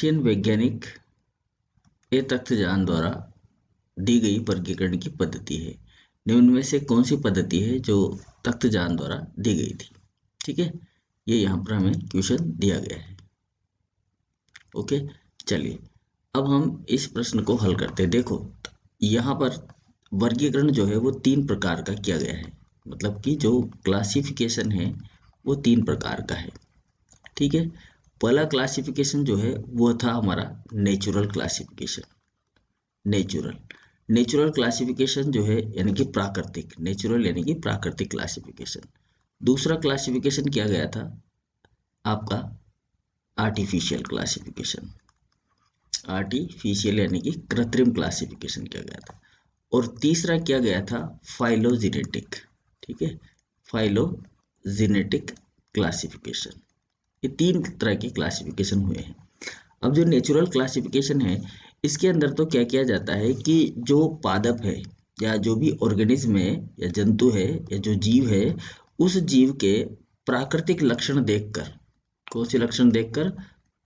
Russian वैज्ञानिक ए तख्तजान द्वारा दी गई वर्गीकरण की पद्धति है। निम्न में से कौन सी पद्धति है जो तख्तजान द्वारा दी गई थी? ठीक है, ये यहाँ पर हमें क्वेश्चन दिया गया है। ओके, चलिए अब हम इस प्रश्न को हल करते हैं। देखो यहाँ पर वर्गीकरण जो है वो 3 प्रकार का किया गया है, मतलब कि जो क्लासिफिकेशन है वो 3 प्रकार का है। ठीक है, पहला क्लासिफिकेशन जो है वो था हमारा नेचुरल क्लासिफिकेशन। नेचुरल क्लासिफिकेशन जो है यानी कि प्राकृतिक, नेचुरल यानी कि प्राकृतिक क्लासिफिकेशन। दूसरा क्लासिफिकेशन किया गया था आपका आर्टिफिशियल क्लासिफिकेशन, आर्टिफिशियल यानी कि कृत्रिम क्लासिफिकेशन किया गया था। और तीसरा किया गया था फाइलोजेनेटिक। ठीक है, फाइलोजेनेटिक क्लासिफिकेशन। ये 3 तरह के क्लासिफिकेशन हुए हैं। अब जो नेचुरल क्लासिफिकेशन है इसके अंदर तो क्या किया जाता है कि जो पादप है या जो भी ऑर्गेनिज्म है या जंतु है या जो जीव है, उस जीव के प्राकृतिक लक्षण देखकर, कौन से लक्षण देखकर?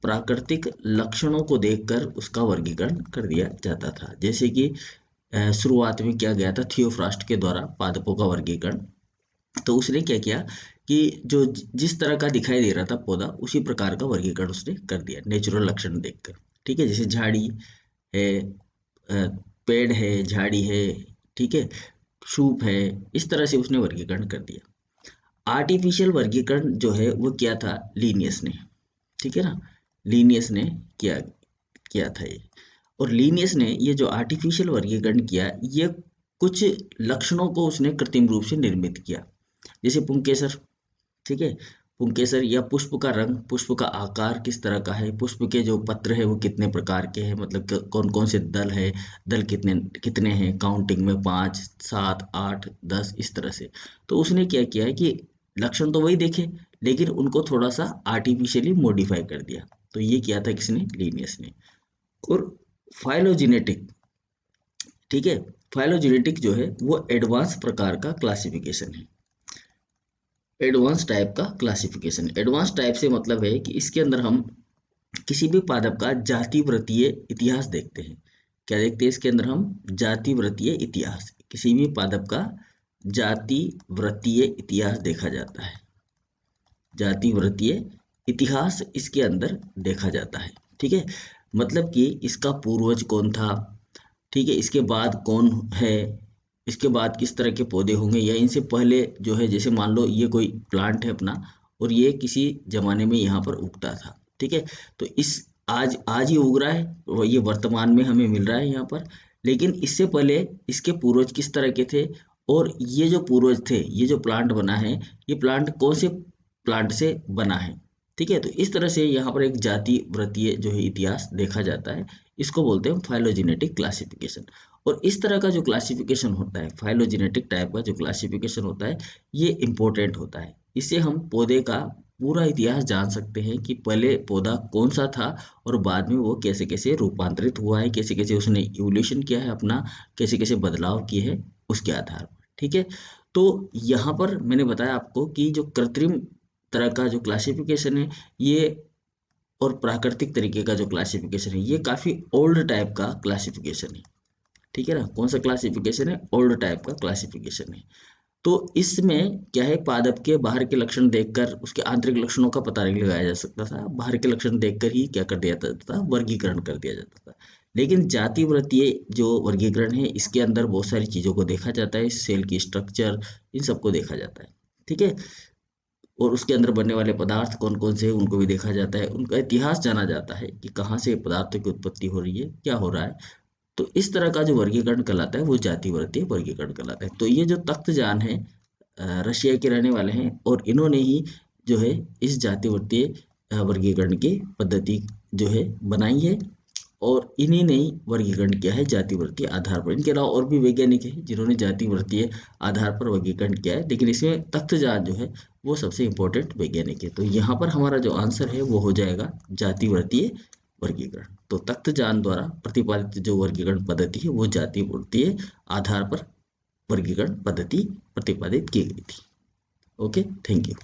प्राकृतिक लक्षणों को देखकर उसका वर्गीकरण कर दिया जाता था। जैसे कि शुरुआत में किया गया था थियोफ्रास्ट के द्वारा पादपों का वर्गीकरण। तो उसने क्या किया कि जो जिस तरह का दिखाई दे रहा था पौधा, उसी प्रकार का वर्गीकरण उसने कर दिया नेचुरल लक्षण देखकर। ठीक है, जैसे झाड़ी है, पेड़ है, झाड़ी है, ठीक है, सूप है, इस तरह से उसने वर्गीकरण कर दिया। आर्टिफिशियल वर्गीकरण जो है वो किया था लीनियस ने। ठीक है ना, लीनियस ने किया किया था ये। और लीनियस ने ये जो आर्टिफिशियल वर्गीकरण किया, ये कुछ लक्षणों को उसने कृत्रिम रूप से निर्मित किया। जैसे पुंकेसर, ठीक है, पुंकेसर या पुष्प का रंग, पुष्प का आकार किस तरह का है, पुष्प के जो पत्र है वो कितने प्रकार के हैं, मतलब कौन कौन से दल है, दल कितने कितने हैं, काउंटिंग में 5, 7, 8, 10 इस तरह से। तो उसने क्या किया है कि लक्षण तो वही देखे लेकिन उनको थोड़ा सा आर्टिफिशियली मॉडिफाई कर दिया। तो ये किया था किसने? लीनियस ने। और फाइलोजेनेटिक, ठीक है, फाइलोजेनेटिक जो है वो एडवांस प्रकार का क्लासिफिकेशन है। एडवांस टाइप का क्लासिफिकेशन, एडवांस टाइप से मतलब है कि इसके अंदर हम किसी भी पादप का जाति वृत्तीय इतिहास देखते हैं। क्या देखते हैं इसके अंदर? हम जाति वृत्तीय इतिहास, किसी भी पादप का जाति वृत्तीय इतिहास देखा जाता है। जाति वृत्तीय इतिहास इसके अंदर देखा जाता है। ठीक है, मतलब कि इसका पूर्वज कौन था, ठीक है, इसके बाद कौन है, इसके बाद किस तरह के पौधे होंगे, या इनसे पहले जो है, जैसे मान लो ये कोई प्लांट है अपना और ये किसी जमाने में यहाँ पर उगता था। ठीक है, तो इस आज आज ही उग रहा है और ये वर्तमान में हमें मिल रहा है यहाँ पर, लेकिन इससे पहले इसके पूर्वज किस तरह के थे, और ये जो पूर्वज थे, ये जो प्लांट बना है, ये प्लांट कौन से प्लांट से बना है। ठीक है, तो इस तरह से यहाँ पर एक जाति वृत्तीय जो है इतिहास देखा जाता है। इसको बोलते हैं फाइलोजेनेटिक क्लासिफिकेशन। और इस तरह का जो क्लासिफिकेशन होता है, फाइलोजेनेटिक टाइप का जो क्लासिफिकेशन होता है, ये इम्पोर्टेंट होता है। इससे हम पौधे का पूरा इतिहास जान सकते हैं कि पहले पौधा कौन सा था और बाद में वो कैसे कैसे रूपांतरित हुआ है, कैसे कैसे उसने इवोल्यूशन किया है अपना, कैसे कैसे बदलाव किए हैं उसके आधार पर। ठीक है, तो यहाँ पर मैंने बताया आपको कि जो कृत्रिम तरह का जो क्लासिफिकेशन है ये, और प्राकृतिक तरीके का जो क्लासिफिकेशन है, ये काफी ओल्ड टाइप का क्लासिफिकेशन है। ठीक है ना, कौन सा क्लासिफिकेशन है? ओल्ड टाइप का क्लासिफिकेशन है। तो इसमें क्या है, पादप के बाहर के लक्षण देखकर उसके आंतरिक लक्षणों का पता नहीं लगाया जा सकता था, बाहर के लक्षण देखकर ही क्या कर दिया जाता था? वर्गीकरण कर दिया जाता था। लेकिन जाति वृत्तीय जो वर्गीकरण है, इसके अंदर बहुत सारी चीजों को देखा जाता है, सेल की स्ट्रक्चर, इन सबको देखा जाता है। ठीक है, और उसके अंदर बनने वाले पदार्थ कौन कौन से हैं उनको भी देखा जाता है, उनका इतिहास जाना जाता है कि कहाँ से पदार्थों की उत्पत्ति हो रही है, क्या हो रहा है। तो इस तरह का जो वर्गीकरण कहलाता है वो जाति वृत्तीय वर्गीकरण कहलाता है। तो ये जो तख्तजान है रशिया के रहने वाले हैं और इन्होंने ही जो है इस जाति वृत्तीय वर्गीकरण की पद्धति जो है बनाई है, और इन्हीं ने ही वर्गीकरण किया है जाति वृत्तीय आधार पर। इनके अलावा और भी वैज्ञानिक हैं जिन्होंने जाति वृत्तीय आधार पर वर्गीकरण किया है, लेकिन इसमें तख्तजान जो है वो सबसे इम्पोर्टेंट वैज्ञानिक है। तो यहाँ पर हमारा जो आंसर है वो हो जाएगा जाति वृत्तीय वर्गीकरण। तो तख्तजान द्वारा प्रतिपादित जो वर्गीकरण पद्धति है वो जाति वृत्तीय आधार पर वर्गीकरण पद्धति प्रतिपादित की गई थी। Okay, thank you.